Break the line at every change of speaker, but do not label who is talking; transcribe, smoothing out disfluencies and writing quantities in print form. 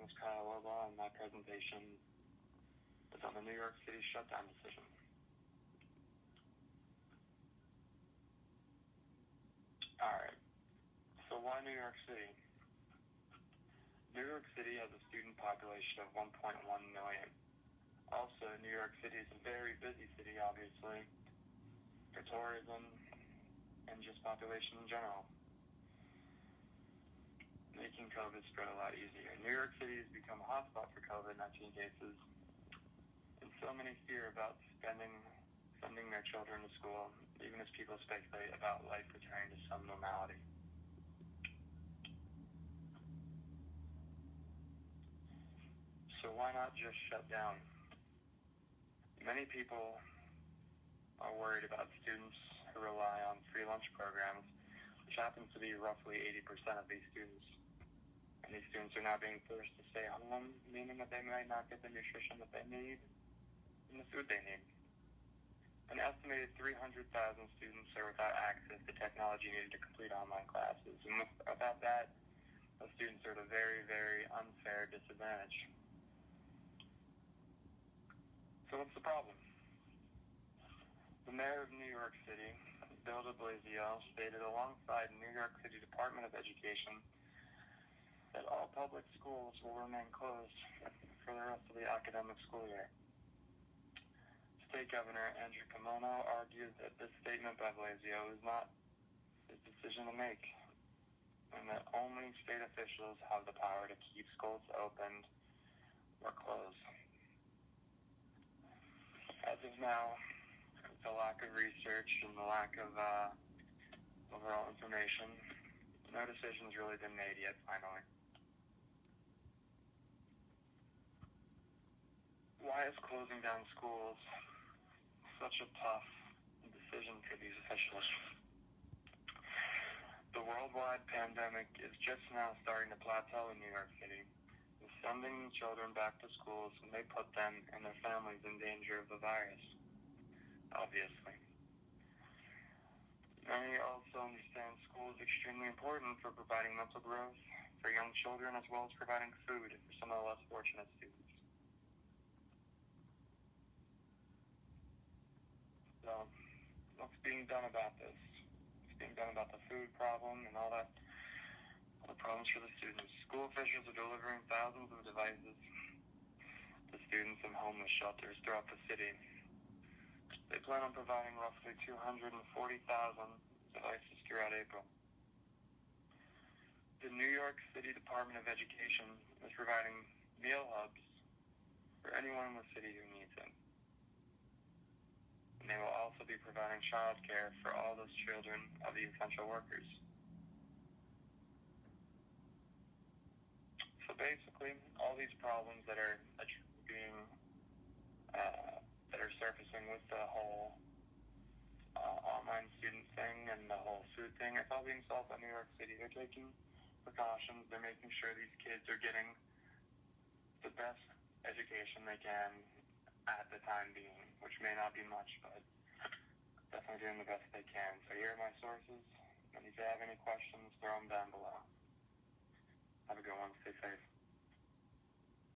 is Kyle Orbaugh, and my presentation is on the New York City shutdown decision. Alright, so why New York City? New York City has a student population of 1.1 million. Also, New York City is a very busy city, obviously, for tourism and just population in general, making COVID spread a lot easier. New York City has become a hotspot for COVID-19 cases, and so many fear about sending their children to school, even as people speculate about life returning to some normality. So why not just shut down? Many people are worried about students who rely on free lunch programs, which happens to be roughly 80% of these students. And these students are now being forced to stay home, meaning that they might not get the nutrition that they need and the food they need. An estimated 300,000 students are without access to technology needed to complete online classes. And without that, those students are at a very, very unfair disadvantage. So what's the problem? The mayor of New York City, Bill de Blasio, stated alongside New York City Department of Education that all public schools will remain closed for the rest of the academic school year. State Governor Andrew Cuomo argued that this statement by Blasio is not his decision to make, and that only state officials have the power to keep schools open or closed. As of now, with the lack of research and the lack of overall information, no decision's really been made yet, finally. Why is closing down schools such a tough decision for these officials? The worldwide pandemic is just now starting to plateau in New York City. With sending children back to schools may put them and their families in danger of the virus, obviously. Many also understand school is extremely important for providing mental growth for young children, as well as providing food for some of the less fortunate students. So, what's being done about this? What's being done about the food problem and all that? All the problems for the students. School officials are delivering thousands of devices to students in homeless shelters throughout the city. They plan on providing roughly 240,000 devices throughout April. The New York City Department of Education is providing meal hubs for anyone in the city who needs it. And they will also be providing child care for all those children of the essential workers. So basically, all these problems that are surfacing with the whole online student thing and the whole food thing, it's all being solved by New York City. They're taking precautions. They're making sure these kids are getting the best education they can at the time being, which may not be much, but definitely doing the best they can. So here are my sources, and if you have any questions, throw them down below. Have a good one. Stay safe.